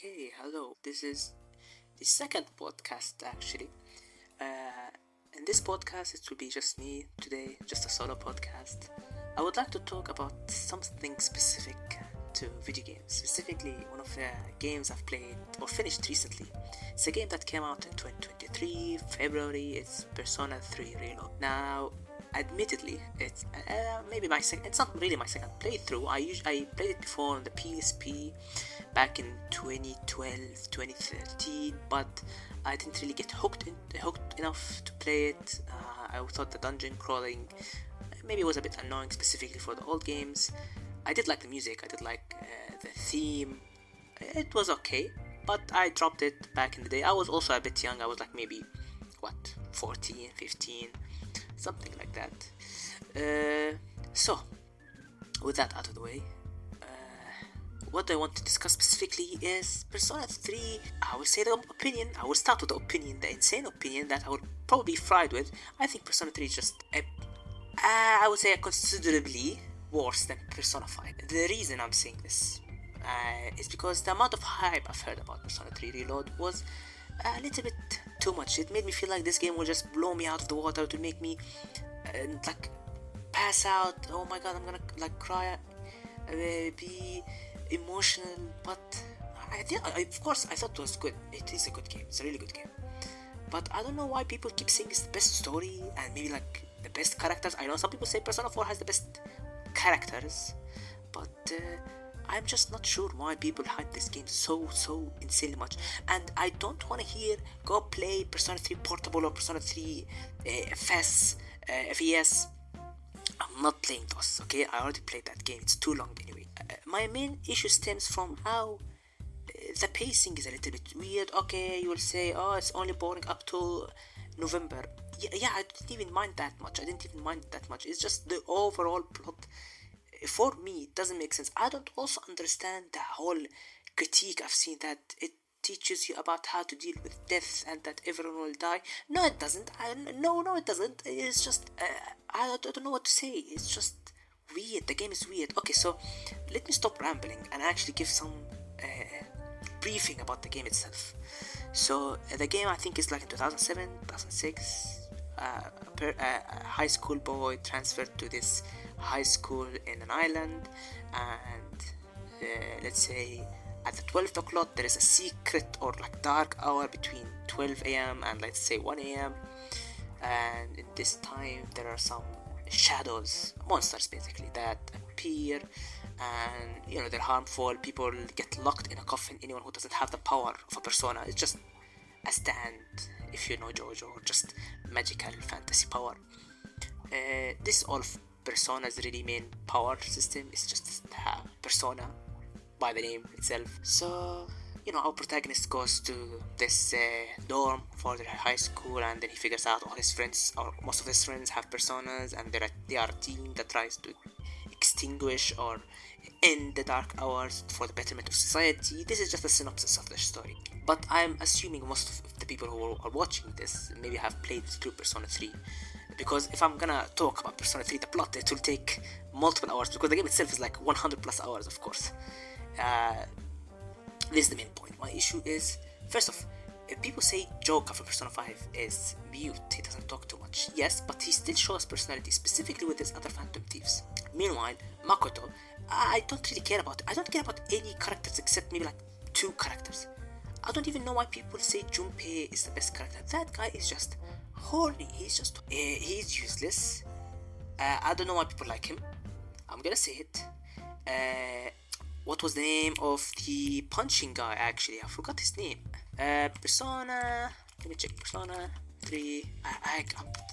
Okay, hello. This is the second podcast actually. In this podcast, it will be just me today, just a solo podcast. I would like to talk about something specific to video games, specifically one of the games I've played or finished recently. It's a game that came out in 2023, February. It's Persona 3 Reload. Now, admittedly, it's maybe my second. It's not really my second playthrough. I played it before on the PSP back in 2012, 2013, but I didn't really get hooked enough to play it. I thought the dungeon crawling maybe was a bit annoying, specifically for the old games. I did like the music. I did like the theme. It was okay, but I dropped it back in the day. I was also a bit young. I was like maybe 14, 15, something like that. So with that out of the way, what I want to discuss specifically is Persona 3. I will say the opinion. I will start with the opinion, the insane opinion that I would probably be fried with. I think Persona 3 is just I would say considerably worse than Persona 5. The reason I'm saying this is because the amount of hype I've heard about Persona 3 Reload was a little bit too much. It made me feel like this game will just blow me out of the water, to make me pass out. Oh my god, I'm gonna cry, be emotional. But of course I thought it was good. It is a good game. It's a really good game. But I don't know why people keep saying it's the best story and maybe the best characters. I know some people say Persona 4 has the best characters, but I'm just not sure why people hype this game so insanely much. And I don't want to hear go play Persona 3 Portable or Persona 3 FES. I'm not playing those, okay? I already played that game. It's too long anyway. My main issue stems from how the pacing is a little bit weird. Okay, you will say, oh, it's only boring up to November. Yeah, I didn't even mind that much. It's just the overall plot, for me, it doesn't make sense. I don't also understand the whole critique I've seen that it teaches you about how to deal with death and that everyone will die. No, it doesn't. No, it doesn't. It's just, I don't know what to say. It's just weird. The game is weird. Okay, so let me stop rambling and actually give some briefing about the game itself. So the game, I think, is like in 2007, 2006. A high school boy transferred to this high school in an island, and let's say at the 12th o'clock there is a secret or dark hour between 12 a.m. and let's say 1 a.m. and in this time there are some shadows, monsters basically, that appear, and they're harmful. People get locked in a coffin. Anyone who doesn't have the power of a persona is just a stand, if you know JoJo, or just magical fantasy power. This all of Persona's really main power system is just persona by the name itself. So our protagonist goes to this dorm for their high school, and then he figures out all his friends, or most of his friends, have personas, and they are a team that tries to extinguish or end the dark hours for the betterment of society. This is just a synopsis of the story, but I'm assuming most of the people who are watching this maybe have played through Persona 3, because if I'm gonna talk about Persona 3, the plot, it will take multiple hours, because the game itself is like 100 plus hours, of course. This is the main point. My issue is, first off, if people say Joka for Persona 5 is mute, he doesn't talk too much. Yes, but he still shows personality, specifically with his other Phantom Thieves. Meanwhile, Makoto, I don't really care about it. I don't care about any characters except maybe 2 characters. I don't even know why people say Junpei is the best character. That guy is just horny. He's useless. I don't know why people like him. I'm gonna say it. What was the name of the punching guy, actually? I forgot his name. Persona... Let me check. Persona 3...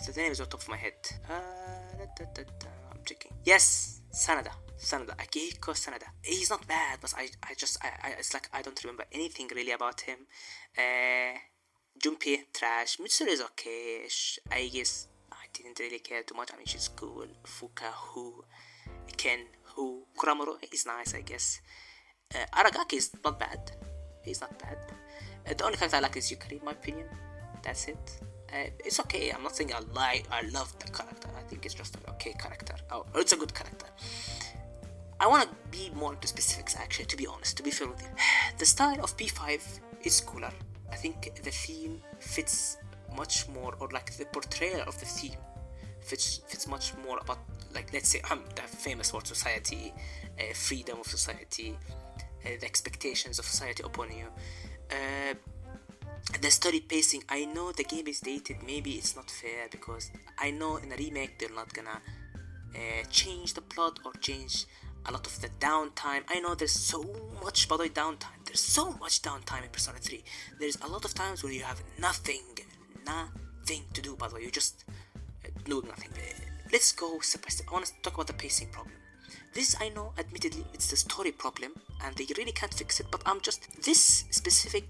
the name is on top of my head. I'm checking. Yes! Sanada. Akihiko Sanada. He's not bad, but it's like I don't remember anything really about him. Junpei, trash. Mitsuru is okay. I guess I didn't really care too much. I mean, she's cool. Fuka, Ken, Kuramuro is nice, I guess. Aragaki is not bad. He's not bad. The only character I like is Yukari, in my opinion. That's it. It's okay. I'm not saying I love the character. I think it's just an okay character. Or it's a good character. I want to be more into specifics, actually, to be honest, to be fair with you. The style of P5 is cooler. I think the theme fits much more, or like the portrayal of the theme fits much more about, like, let's say the famous word society, freedom of society, the expectations of society upon you. The story pacing, I know the game is dated, maybe it's not fair, because I know in a remake they're not gonna change the plot or change a lot of the downtime. I know there's so much, by the way, downtime. There's so much downtime in Persona 3. There's a lot of times where you have nothing to do, by the way. You're just doing nothing. Let's go step by step. I want to talk about the pacing problem. This, I know, admittedly, it's the story problem, and they really can't fix it, but this specific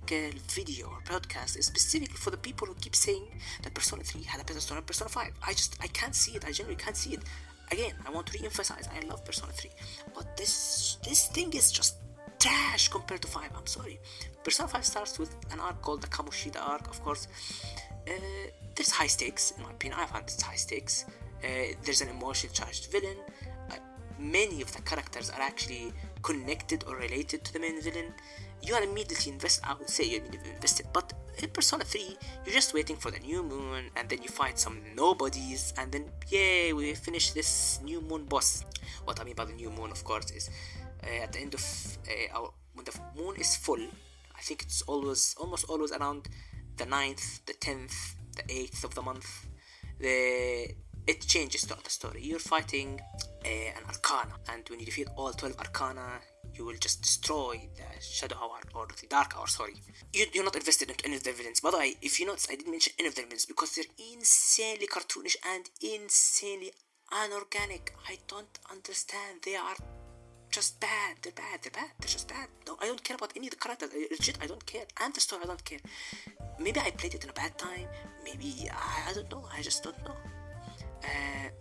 video or podcast is specifically for the people who keep saying that Persona 3 had a better story than Persona 5. I can't see it. I genuinely can't see it. Again, I want to re-emphasize, I love Persona 3, but this thing is just trash compared to 5. I'm sorry. Persona 5 starts with an arc called the Kamoshida arc, of course. There's high stakes, in my opinion. I find it's high stakes. There's an emotionally charged villain. Many of the characters are actually connected or related to the main villain. You are immediately invested. I would say you're immediately invested, but in Persona 3, you're just waiting for the new moon, and then you fight some nobodies, and then yay, we finish this new moon boss. What I mean by the new moon, of course, is at the end of when the moon is full. I think it's almost always around the 9th, the 10th, the 8th of the month. It changes throughout the story. You're fighting an Arcana, and when you defeat all 12 Arcana, you will just destroy the Shadow Hour, or the Dark Hour, sorry. You're not invested into any of the villains. By the way, if you notice, I didn't mention any of the villains because they're insanely cartoonish and insanely unorganic. I don't understand. They are just bad. They're just bad. No, I don't care about any of the characters. Legit, I don't care. And the story, I don't care. Maybe I played it in a bad time. Maybe, I don't know. I just don't know.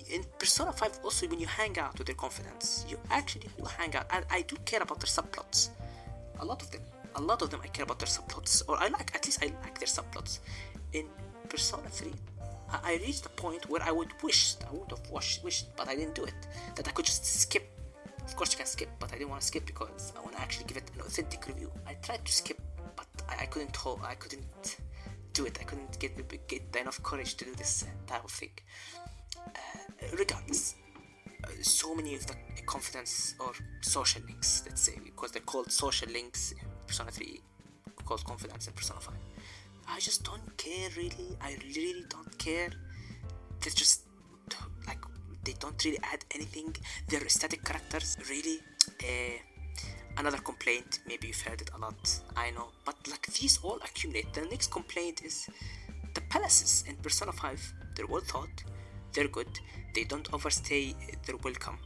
In Persona 5 also, when you hang out with their confidants, you actually do hang out, and I do care about their subplots. A lot of them I care about their subplots, or at least I like their subplots. In Persona 3, I reached the point where I would have wished, but I didn't do it, that I could just skip. Of course you can skip, but I didn't want to skip because I want to actually give it an authentic review. I tried to skip, but I couldn't do it. I couldn't get enough courage to do this type of thing. Regardless, so many of the confidence or social links, let's say, because they're called social links in Persona 3, called confidence in Persona 5. I just don't care, really. I really don't care. They're just they don't really add anything. They're static characters, really. Another complaint, maybe you've heard it a lot, I know, but these all accumulate. The next complaint is the palaces in Persona 5. They're well thought, they're good, they don't overstay their welcome.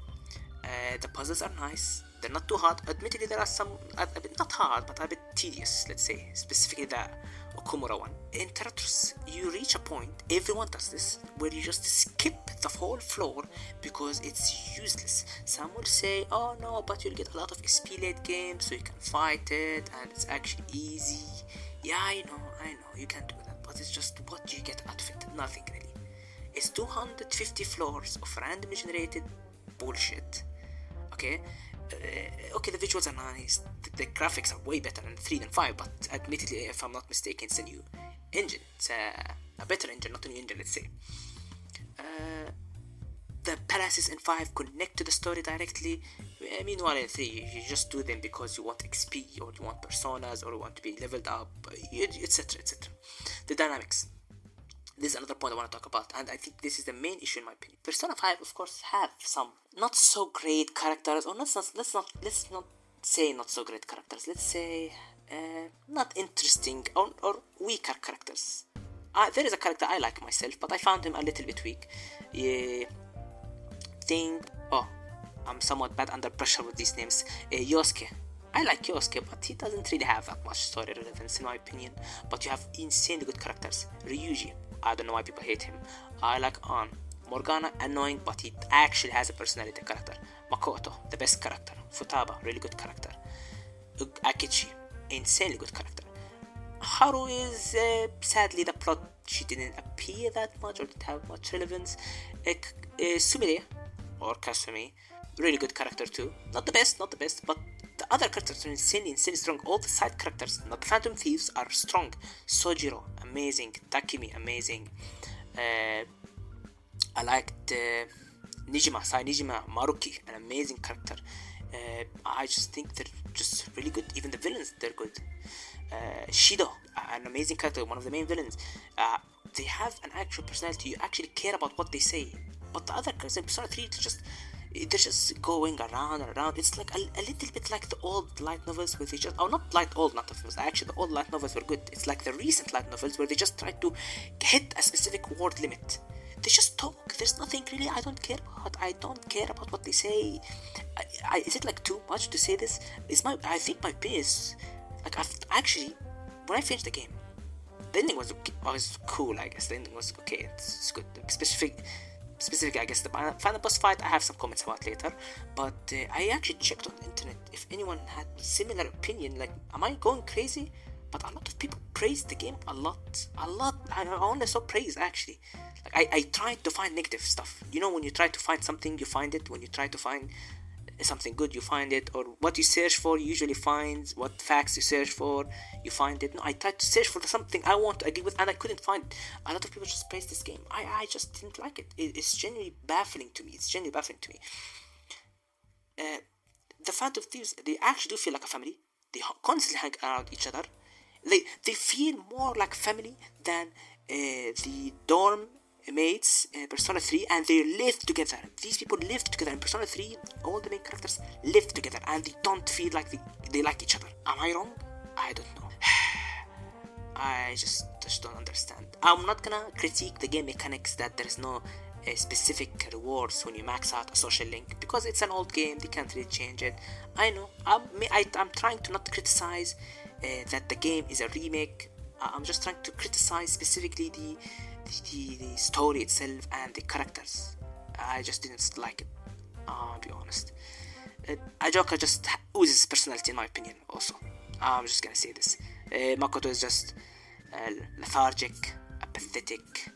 The puzzles are nice, they're not too hard. Admittedly, there are some a bit not hard, but a bit tedious, let's say, specifically the Okumura one. In Terratrus, you reach a point, everyone does this, where you just skip the whole floor because it's useless. Some will say, oh no, but you'll get a lot of XP late game, so you can fight it, and it's actually easy. Yeah, I know, you can do that, but it's just, what do you get out of it? Nothing really. It's 250 floors of randomly generated bullshit. Okay, the visuals are nice, the graphics are way better in 3 than 5, but admittedly, if I'm not mistaken, it's a new engine. It's a better engine, not a new engine, let's say. The palaces in 5 connect to the story directly. Meanwhile, in 3, you just do them because you want XP, or you want personas, or you want to be leveled up, etc. The dynamics. This is another point I want to talk about, and I think this is the main issue in my opinion. Persona 5, of course, have some not so great characters, or let's not say not so great characters. Let's say not interesting or weaker characters. There is a character I like myself, but I found him a little bit weak. I'm somewhat bad under pressure with these names. Yosuke. I like Yosuke, but he doesn't really have that much story relevance in my opinion. But you have insanely good characters. Ryuji. I don't know why people hate him. I like Ann. Morgana, annoying, but he actually has a personality character. Makoto, the best character. Futaba, really good character. Akechi, insanely good character. Haru is, sadly, the plot, she didn't appear that much or didn't have much relevance. Sumire, or Kasumi, really good character too. Not the best, but the other characters are insanely strong. All the side characters, not the Phantom Thieves, are strong. Sojiro, amazing. Takemi, amazing. I liked Nijima, Sai Nijima, Maruki, an amazing character. I just think they're just really good. Even the villains, they're good. Shido, an amazing character, one of the main villains. They have an actual personality. You actually care about what they say. But the other characters in Persona 3, they're just going around and around. It's like a little bit like the old light novels where they just, not old light novels, actually the old light novels were good. It's like the recent light novels where they just try to hit a specific word limit. They just talk. There's nothing really I don't care about. I don't care about what they say. Is it like too much to say this? I think my opinion is, like, when I finished the game, the ending was cool, I guess. The ending was okay. It's good. Specifically, I guess the final boss fight I have some comments about later, but I actually checked on the internet if anyone had similar opinion. Like, am I going crazy? But a lot of people praised the game a lot. I only saw praise, actually. Like, I tried to find negative stuff. You know, when you try to find something, you find it. When you try to find something good, you find it. Or what you search for, you usually find. What facts you search for, you find it. No, I tried to search for something I want to agree with, and I couldn't find it. A lot of people just praised this game. I just didn't like it. It's genuinely baffling to me. The Phantom Thieves, they actually do feel like a family. They constantly hang around each other. They feel more like family than the dorm mates in Persona 3, and they live together. These people live together in Persona 3. All the main characters live together, and they don't feel like they like each other. Am I wrong? I don't know. I just don't understand. I'm not gonna critique the game mechanics that there is no specific rewards when you max out a social link, because it's an old game. They can't really change it. I know. I'm trying to not criticize that the game is a remake. I'm just trying to criticize specifically the story itself and the characters. I just didn't like it. I'll be honest. Ajoka just oozes personality, in my opinion. Also, I'm just gonna say this. Makoto is just lethargic, apathetic.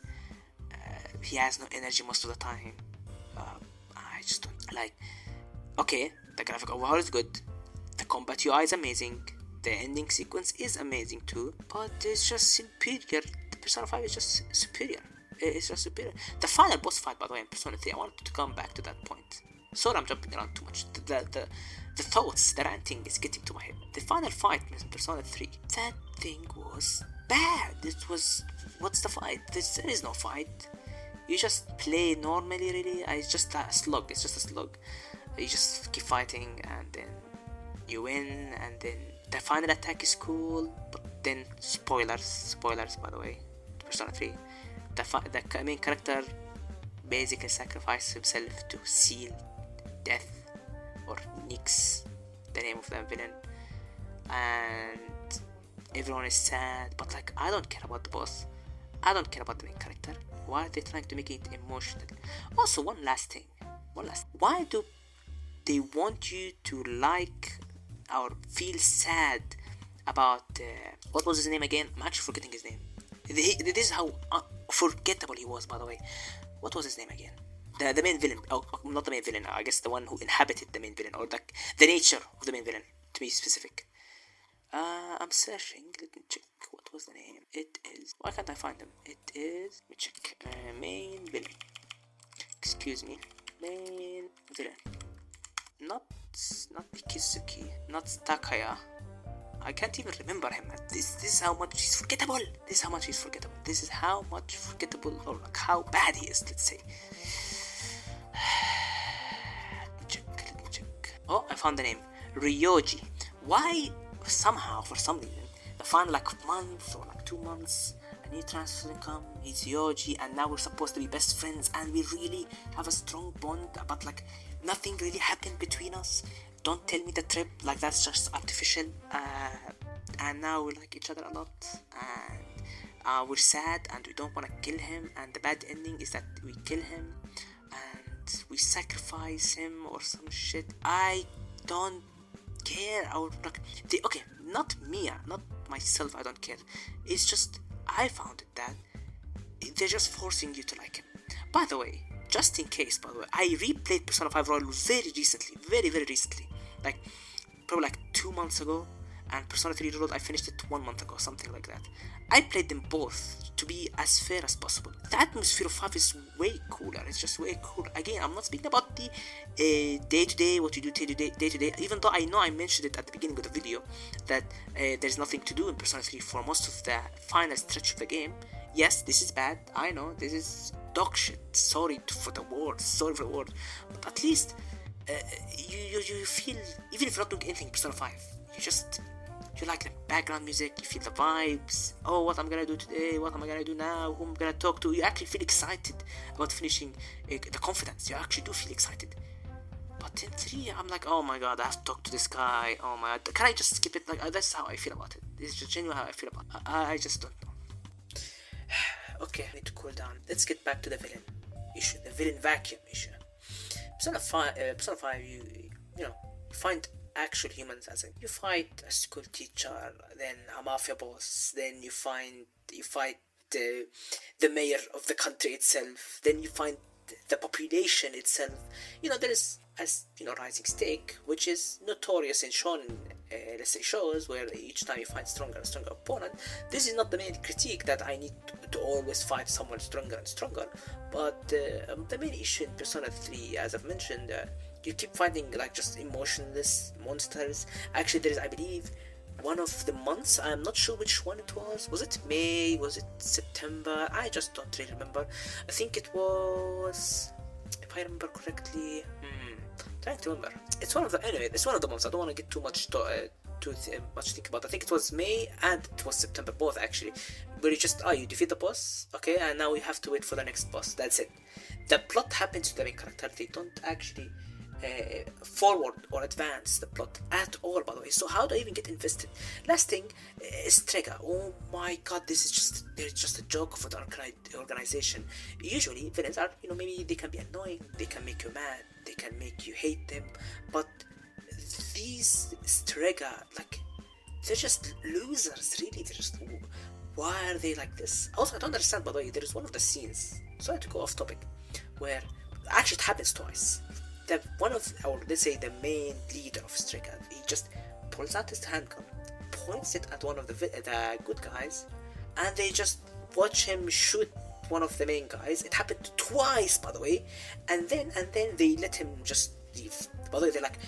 He has no energy most of the time. I just don't like. Okay, the graphic overhaul is good. The combat UI is amazing. The ending sequence is amazing too, but it's just superior. The Persona 5 is just superior. It's just superior. The final boss fight, by the way, in Persona 3, I wanted to come back to that point. Sorry, I'm jumping around too much. The thoughts, the ranting is getting to my head. The final fight in Persona 3, that thing was bad. It was, what's the fight? There is no fight. You just play normally, really. It's just a slug. It's just a slug. You just keep fighting, and then you win, and then the final attack is cool, but then spoilers by the way, Persona 3, the main character basically sacrificed himself to seal death, or Nyx, the name of the villain, and everyone is sad. But like, I don't care about the boss. I don't care about the main character. Why are they trying to make it emotional? Also, one last thing. Why do they want you to like or feel sad about what was his name again? I'm actually forgetting his name. This is how forgettable he was, by the way. What was his name again? The main villain. Oh, not the main villain. I guess the one who inhabited the main villain, or the nature of the main villain, to be specific. I'm searching. Let me check. What was the name? It is. Why can't I find him? It is. Let me check. Main villain. Excuse me. Main villain. Not Ikizuki, not Takaya. I can't even remember him. This is how much he's forgettable. This is how much forgettable, or like how bad he is, let's say. Let me check. Oh, I found the name. Ryoji. Why, somehow, for some reason, the final month or 2 months, a new transfer come, he's Ryoji, and now we're supposed to be best friends, and we really have a strong bond, but nothing really happened between us. Don't tell me the trip, that's just artificial. And now we like each other a lot, and we're sad, and we don't want to kill him, and the bad ending is that we kill him and we sacrifice him or some shit. I don't care. Okay, not me, not myself, I don't care. It's just, I found it that they're just forcing you to like him. By the way, just in case, I replayed Persona 5 Royal very recently, very recently. probably like 2 months ago, and Persona 3 Reload I finished it 1 month ago, something like that. I played them both to be as fair as possible. The atmosphere of 5 is way cooler. It's just way cooler. Again, I'm not speaking about the day-to-day, what you do day-to-day, even though I know I mentioned it at the beginning of the video, that there's nothing to do in Persona 3 for most of the final stretch of the game. Yes, this is bad. I know, this is dog shit. Sorry for the word. But at least you feel, even if you're not doing anything in Persona 5, you like the background music, you feel the vibes. Oh, what I'm gonna do today, what am I gonna do now, who I'm gonna talk to. You actually feel excited about finishing the confidence. You actually do feel excited. But in 3, I'm like, oh my god, I have to talk to this guy. Oh my god, can I just skip it? Like, that's how I feel about it. This is just genuinely how I feel about it. I just don't know. Okay, I need to cool down. Let's get back to the villain issue, the villain vacuum issue. Persona 5, you find actual humans, as in you fight a school teacher, then a mafia boss, then you fight the mayor of the country itself, then you find the population itself. There is, as Rising Stake, which is notorious in shonen, let's say, shows where each time you find stronger and stronger opponent. This is not the main critique that I need to always fight someone stronger and stronger, but the main issue in Persona 3, as I've mentioned, you keep finding like just emotionless monsters. Actually, there is, I believe, one of the months, I'm not sure which one it was it May, was it September, I just don't really remember. I think it was, if I remember correctly, trying to remember, it's one of the months. I don't want to get too much much think about. I think it was May and it was September, both actually, where you defeat the boss, okay, and now you have to wait for the next boss. That's it. The plot happens to the main character. They don't actually forward or advance the plot at all, by the way. So how do I even get invested? Last thing is Strega. Oh my god, they're just a joke for the organization. Usually villains are, maybe they can be annoying, they can make you mad, they can make you hate them, but these Strega, like, they're just losers, really. They're just, why are they like this? Also, I don't understand, by the way, there is one of the scenes, sorry to go off topic, where actually it happens twice. That one of, or let's say the main leader of Strega, he just pulls out his handgun, points it at one of the good guys, and they just watch him shoot one of the main guys. It happened twice, by the way, and then they let him just leave. By the way, they're like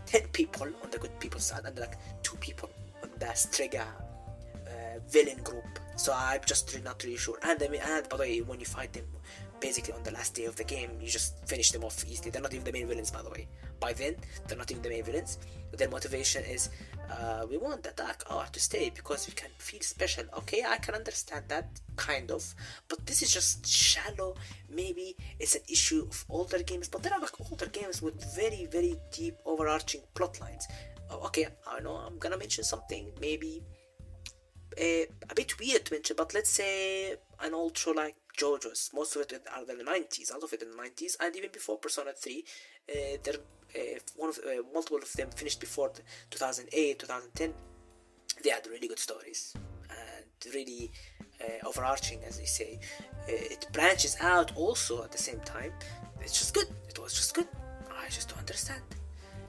10 people on the good people's side, and like 2 people on the Strega villain group. So I'm just not really sure. And by the way, when you fight them, basically on the last day of the game, you just finish them off easily. They're not even the main villains, by the way. By then, they're not even the main villains. Their motivation is, we want the Dark Hour to stay because we can feel special. Okay, I can understand that, kind of. But this is just shallow. Maybe it's an issue of older games, but there are like older games with very, very deep, overarching plot lines. Okay, I know I'm gonna mention something maybe a bit weird to mention, but let's say an old show like JoJo's. Most of it are in the 90s, a lot of it in the 90s, and even before Persona 3, multiple of them finished before 2008, 2010. They had really good stories and really overarching, as they say. It branches out also at the same time. It's just good. It was just good. I just don't understand.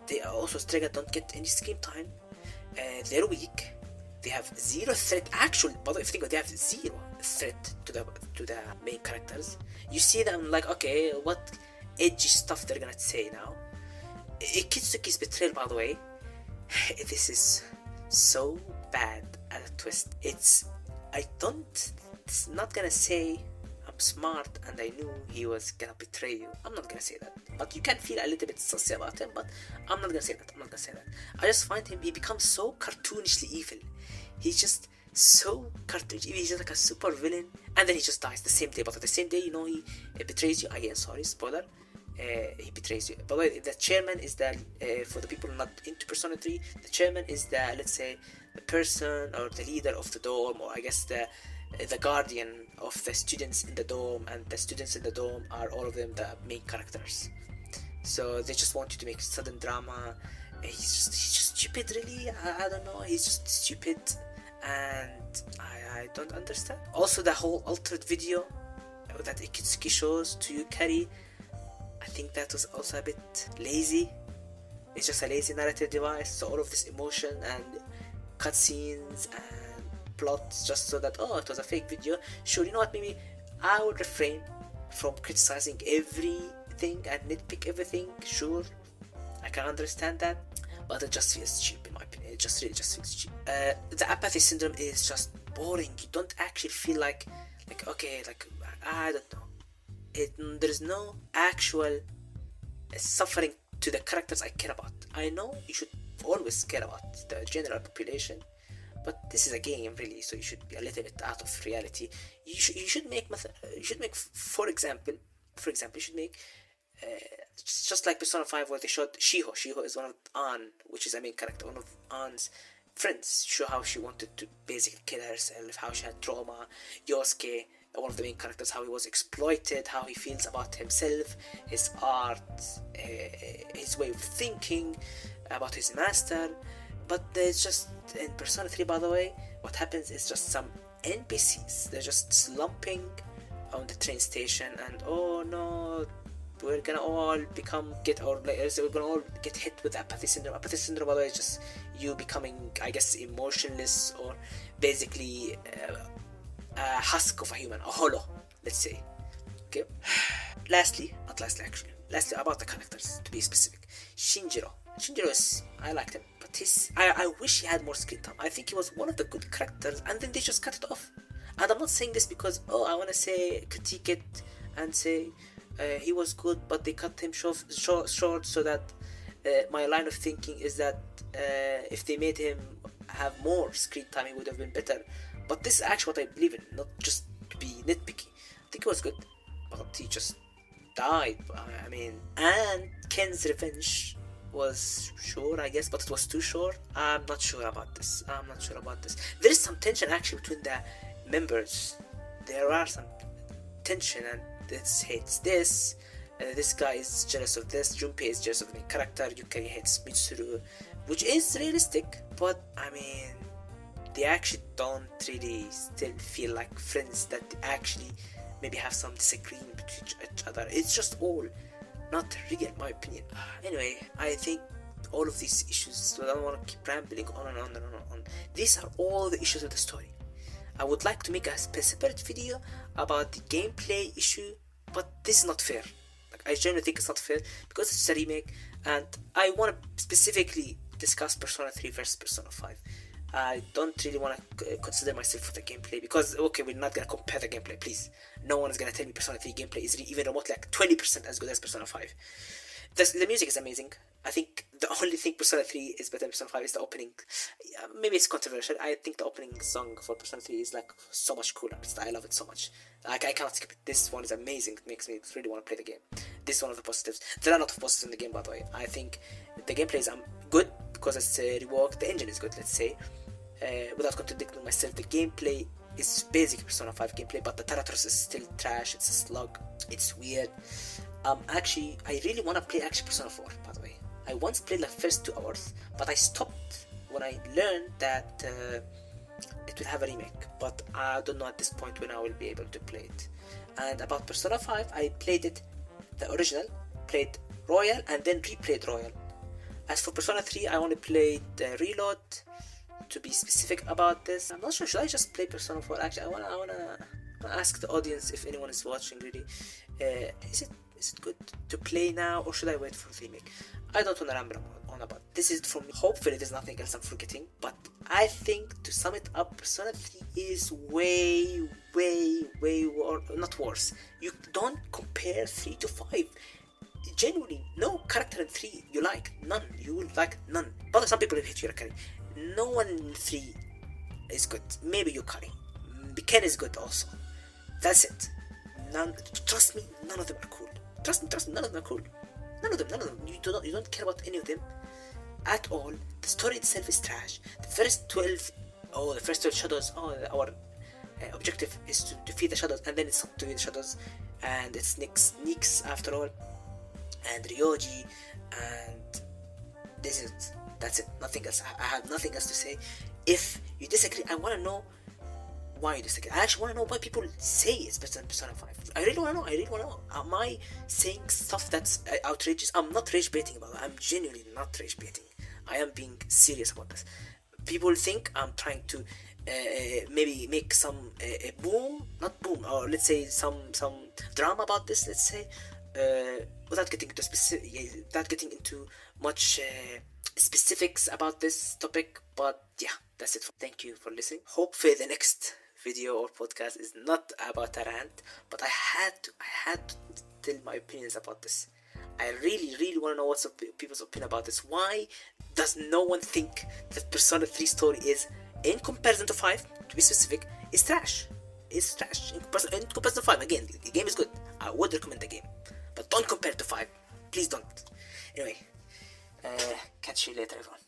They also, Strega don't get any screen time. They're weak. They have zero threat. Actually, but if you think, they have zero threat to the main characters. You see them like, okay, what edgy stuff they're gonna say now. Kitsuki's betrayal, by the way, this is so bad at a twist. It's not gonna say I'm smart and I knew he was gonna betray you. I'm not gonna say that. But you can feel a little bit sussy about him, but I'm not gonna say that. I just find he becomes so cartoonishly evil. He's just so cartoonish. He's just like a super villain, and then he just dies the same day. But at the same day, he betrays you. Again, sorry, spoiler. He betrays you. But the chairman is for the people not into Persona 3, the chairman is let's say, the person or the leader of the dome, or I guess the guardian of the students in the dome, and the students in the dome are all of them the main characters. So they just want you to make sudden drama. He's just stupid, really. I don't know. He's just stupid, and I don't understand. Also, the whole altered video that Ikitsuki shows to Yukari, I think that was also a bit lazy. It's just a lazy narrative device, so all of this emotion and cutscenes and plots just so that, oh, it was a fake video. Sure, you know what, maybe I would refrain from criticizing everything and nitpick everything. Sure, I can understand that, but it just feels cheap in my opinion. It just really just feels cheap. The apathy syndrome is just boring. You don't actually feel like okay, like I don't know. There is no actual suffering to the characters I care about. I know you should always care about the general population, but this is a game really, so you should be a little bit out of reality. You should make for example you should make just like Persona 5 where they showed Shiho. Shiho is one of Ann, which is a main character, one of Ann's friends. Show how she wanted to basically kill herself, how she had trauma. Yosuke, one of the main characters, how he was exploited, how he feels about himself, his art, his way of thinking, about his master. But there's just, in Persona 3 by the way, what happens is just some NPCs, they're just slumping on the train station and oh no, we're gonna all we're gonna all get hit with apathy syndrome. Apathy syndrome by the way is just you becoming, I guess, emotionless, or basically a husk of a human, a hollow, let's say. Okay. Lastly about the characters, to be specific. Shinjiro is, I liked him, but I wish he had more screen time. I think he was one of the good characters, and then they just cut it off. And I'm not saying this because I want to say critique it and say he was good, but they cut him short so that my line of thinking is that if they made him have more screen time, he would have been better. But this is actually what I believe in, not just to be nitpicky. I think he was good, but he just died. I mean, and Ken's revenge was sure, I guess, but it was too short. I'm not sure about this. There is some tension actually between the members. There are some tension, and this hates this. This guy is jealous of this. Junpei is jealous of the main character. Yukari hates Mitsuru, which is realistic, but I mean, they actually don't really still feel like friends, that they actually maybe have some disagreement between each other. It's just all not real, in my opinion. Anyway, I think all of these issues, so I don't want to keep rambling on and on and on and on. These are all the issues of the story. I would like to make a separate video about the gameplay issue, but this is not fair. Like, I genuinely think it's not fair because it's a remake, and I want to specifically discuss Persona 3 versus Persona 5. I don't really want to consider myself for the gameplay because, okay, we're not going to compare the gameplay, please. No one is going to tell me Persona 3 gameplay is even remotely like 20% as good as Persona 5. The music is amazing. I think the only thing Persona 3 is better than Persona 5 is the opening. Maybe it's controversial. I think the opening song for Persona 3 is like so much cooler. I love it so much. Like, I cannot skip it. This one is amazing. It makes me really want to play the game. This is one of the positives. There are a lot of positives in the game, by the way. I think the gameplay is good because it's reworked. The engine is good, let's say. Without contradicting myself, the gameplay is basic Persona 5 gameplay, but the Tartarus is still trash. It's a slug. It's weird. Actually, I really want to play Persona 4, by the way. I once played like first 2 hours, but I stopped when I learned that it will have a remake. But I don't know at this point when I will be able to play it. And about Persona 5, I played it, the original, played Royal, and then replayed Royal. As for Persona 3, I only played Reload. To be specific about this, I'm not sure. Should I just play Persona 4? Actually, I wanna ask the audience if anyone is watching. Really, is it good to play now, or should I wait for the remake? I don't wanna ramble on about this. Is from me. Hopefully, there's nothing else I'm forgetting. But I think to sum it up, Persona 3 is way not worse. You don't compare 3 to 5. Genuinely, no character in 3 you like. None. You like none. But some people hate Yukari. No one in 3 is good. Maybe Yukari. Ken is good also. That's it. Trust me, none of them are cool. Trust me, none of them are cool. None of them. You don't care about any of them at all. The story itself is trash. The first 12 shadows. Our objective is to defeat the shadows, and then it's not to defeat the shadows, and it's Nyx after all, and Ryoji, and this is it. That's it. Nothing else. I have nothing else to say. If you disagree, I want to know why this again. I actually want to know why people say it's better than Persona 5. I really want to know. Am I saying stuff that's outrageous? I'm not rage baiting about it. I'm genuinely not rage baiting. I am being serious about this. People think I'm trying to maybe make some or let's say some drama about this. Let's say without getting into much specifics about this topic. But yeah, that's it. Thank you for listening. Hopefully the next video or podcast is not about a rant, but I had to tell my opinions about this. I really want to know what's people's opinion about this. Why does no one think that Persona 3 story is, in comparison to 5, to be specific, is trash? It's trash. In comparison to 5, again, the game is good. I would recommend the game. But don't compare it to 5. Please don't. Anyway, catch you later, everyone.